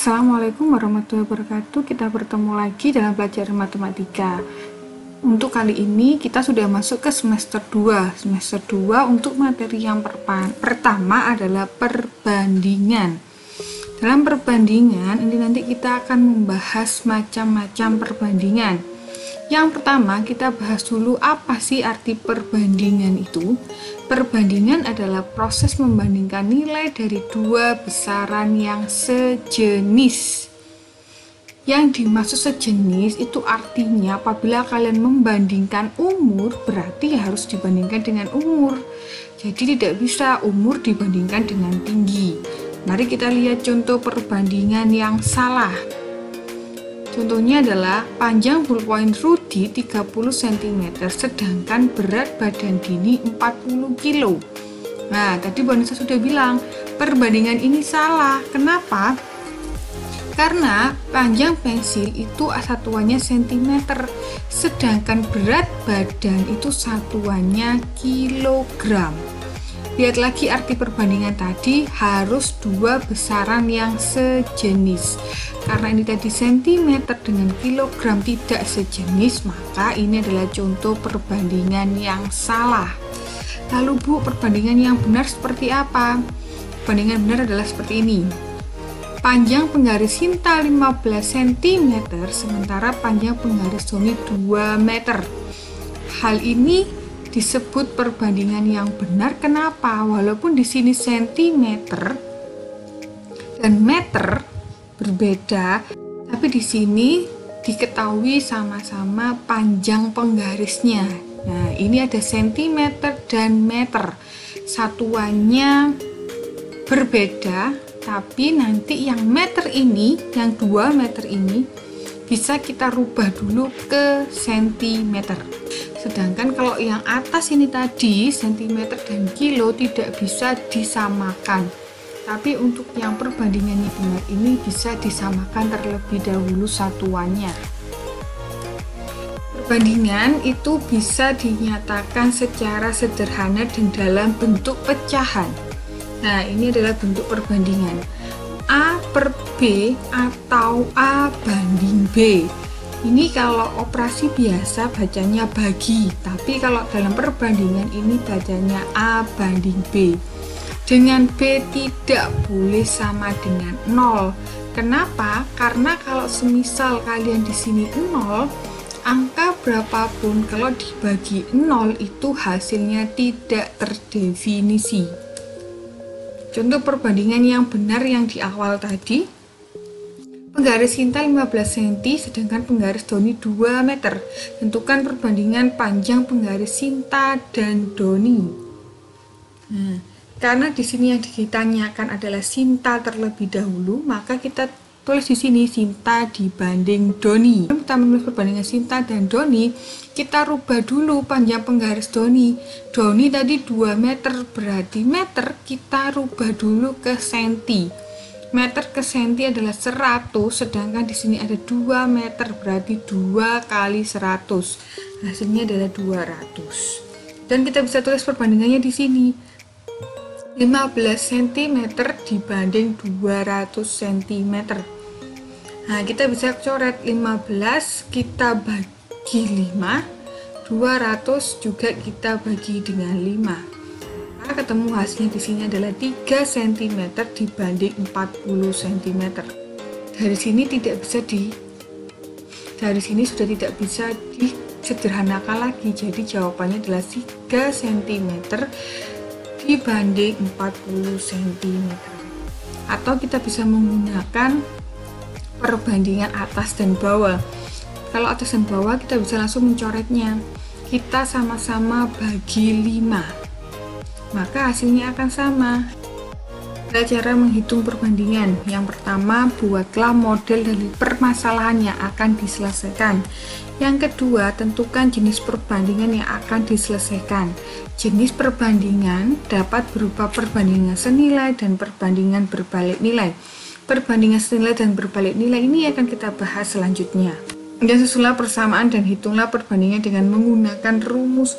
Assalamualaikum warahmatullahi wabarakatuh. Kita bertemu lagi dalam pelajaran matematika. Untuk kali ini kita sudah masuk ke semester 2. Semester 2 untuk materi yang pertama adalah perbandingan. Dalam perbandingan ini nanti kita akan membahas macam-macam perbandingan. Yang pertama kita bahas dulu apa sih arti perbandingan itu. Perbandingan adalah proses membandingkan nilai dari dua besaran yang sejenis. Yang dimaksud sejenis itu artinya apabila kalian membandingkan umur berarti harus dibandingkan dengan umur. Jadi tidak bisa umur dibandingkan dengan tinggi. Mari kita lihat contoh perbandingan yang salah. Contohnya adalah panjang ballpoint Rudy 30 cm sedangkan berat badan Dini 40 kg. Nah, tadi Bu Anissa sudah bilang perbandingan ini salah. Kenapa? Karena panjang pensil itu satuannya cm, sedangkan berat badan itu satuannya kilogram. Lihat lagi arti perbandingan tadi, harus dua besaran yang sejenis. Karena ini tadi cm dengan kilogram tidak sejenis, maka ini adalah contoh perbandingan yang salah. Lalu Bu, perbandingan yang benar seperti apa? Perbandingan benar adalah seperti ini. Panjang penggaris Sinta 15 cm, sementara panjang penggaris Doni 2 meter. Hal ini disebut perbandingan yang benar. Kenapa? Walaupun di sini cm dan meter berbeda, tapi di sini diketahui sama-sama panjang penggarisnya. Nah, ini ada cm dan meter. Satuannya berbeda, tapi nanti yang meter ini, yang 2 meter ini bisa kita rubah dulu ke cm. Sedangkan kalau yang atas ini tadi cm dan kilo tidak bisa disamakan. Tapi untuk yang perbandingannya benar ini bisa disamakan terlebih dahulu satuannya. Perbandingan itu bisa dinyatakan secara sederhana dan dalam bentuk pecahan. Nah, ini adalah bentuk perbandingan. A per B atau A banding B. Ini kalau operasi biasa bacanya bagi, tapi kalau dalam perbandingan ini bacanya A banding B. Dengan B tidak boleh sama dengan 0. Kenapa? Karena kalau semisal kalian di sini 0, angka berapapun kalau dibagi 0 itu hasilnya tidak terdefinisi. Contoh perbandingan yang benar yang di awal tadi. Penggaris Sinta 15 cm sedangkan penggaris Doni 2 meter. Tentukan perbandingan panjang penggaris Sinta dan Doni. Nah, karena di sini yang ditanyakan adalah Sinta terlebih dahulu, maka kita tulis di sini Sinta dibanding Doni. Kita menulis perbandingan Sinta dan Doni, kita rubah dulu panjang penggaris Doni. Doni tadi 2 meter, berarti meter kita rubah dulu ke senti. Meter ke senti adalah 100, sedangkan di sini ada 2 meter, berarti 2 kali 100. Hasilnya adalah 200. Dan kita bisa tulis perbandingannya di sini. 15 cm dibanding 200 cm. Nah, kita bisa coret 15 kita bagi 5, 200 juga kita bagi dengan 5. Maka ketemu hasilnya di sini adalah 3 cm dibanding 40 cm. Dari sini sudah tidak bisa disederhanakan lagi. Jadi jawabannya adalah 3 cm dibanding 40 cm. Atau kita bisa menggunakan perbandingan atas dan bawah. Kalau atas dan bawah kita bisa langsung mencoretnya. Kita sama-sama bagi 5. Maka hasilnya akan sama. Ada cara menghitung perbandingan. Yang pertama, buatlah model dari permasalahan yang akan diselesaikan. Yang kedua, tentukan jenis perbandingan yang akan diselesaikan. Jenis perbandingan dapat berupa perbandingan senilai dan perbandingan berbalik nilai. Perbandingan senilai dan berbalik nilai ini akan kita bahas selanjutnya. Dan susunlah persamaan dan hitunglah perbandingan dengan menggunakan rumus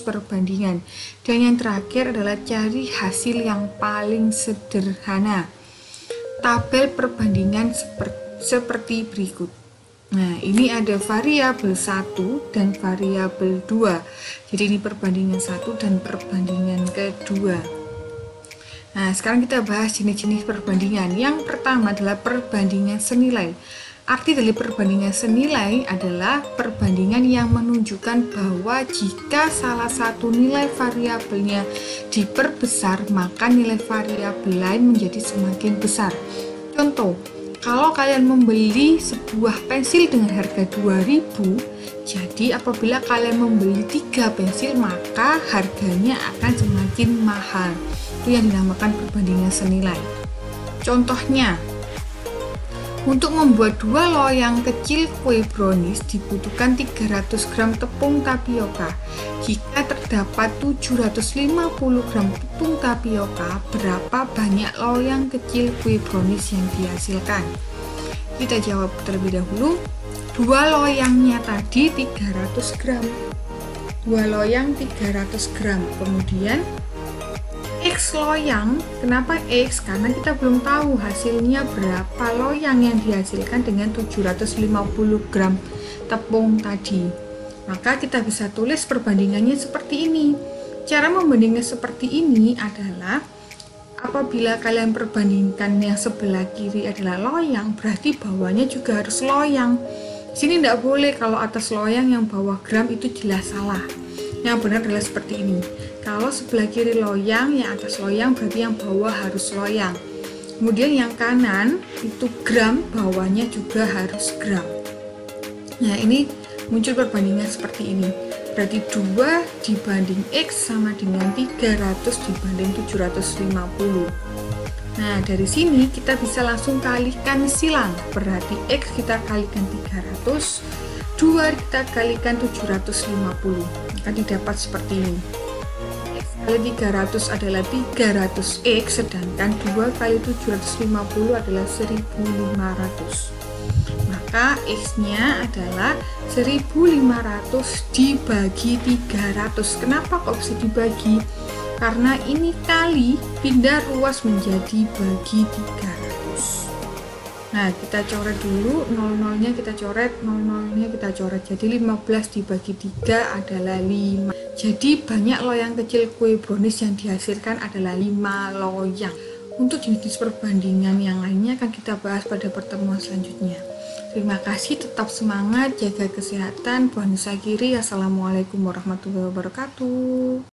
perbandingan. Dan yang terakhir adalah cari hasil yang paling sederhana. tabel perbandingan seperti berikut. Nah, ini ada variabel 1 dan variabel 2. Jadi ini perbandingan 1 dan perbandingan kedua. Nah, sekarang kita bahas jenis-jenis perbandingan. Yang pertama adalah perbandingan senilai. Arti dari perbandingan senilai adalah perbandingan yang menunjukkan bahwa jika salah satu nilai variabelnya diperbesar, maka nilai variabel lain menjadi semakin besar. Contoh, kalau kalian membeli sebuah pensil dengan harga 2000, jadi apabila kalian membeli 3 pensil, maka harganya akan semakin mahal. Itu yang dinamakan perbandingan senilai. Contohnya, untuk membuat 2 loyang kecil kue brownies dibutuhkan 300 gram tepung tapioka. Jika terdapat 750 gram tepung tapioka, berapa banyak loyang kecil kue brownies yang dihasilkan? Kita jawab terlebih dahulu. 2 loyangnya tadi 300 gram. 2 loyang 300 gram. Kemudian X loyang, kenapa X? Karena kita belum tahu hasilnya berapa loyang yang dihasilkan dengan 750 gram tepung tadi. Maka kita bisa tulis perbandingannya seperti ini. Cara membandingkan seperti ini adalah apabila kalian perbandingkan yang sebelah kiri adalah loyang, berarti bawahnya juga harus loyang. Sini tidak boleh kalau atas loyang yang bawah gram, itu jelas salah. Yang benar adalah seperti ini. Kalau sebelah kiri loyang, yang atas loyang, berarti yang bawah harus loyang. Kemudian yang kanan itu gram, bawahnya juga harus gram. Nah, ini muncul perbandingan seperti ini. Berarti 2 dibanding X sama dengan 300 dibanding 750. Nah, dari sini kita bisa langsung kalikan silang. Berarti X kita kalikan 300, 2 kita kalikan 750. Maka didapat seperti ini. X kali 300 adalah 300X, sedangkan 2 kali 750 adalah 1500. Maka X-nya adalah 1500 dibagi 300. Kenapa kok bisa dibagi? Karena ini kali pindah ruas menjadi bagi 300. Nah, kita coret dulu, 00-nya kita coret, 00-nya kita coret. Jadi 15 dibagi 3 adalah 5. Jadi banyak loyang kecil kue brownies yang dihasilkan adalah 5 loyang. Untuk jenis perbandingan yang lainnya akan kita bahas pada pertemuan selanjutnya. Terima kasih, tetap semangat, jaga kesehatan. Buan Sagiri, Assalamualaikum warahmatullahi wabarakatuh.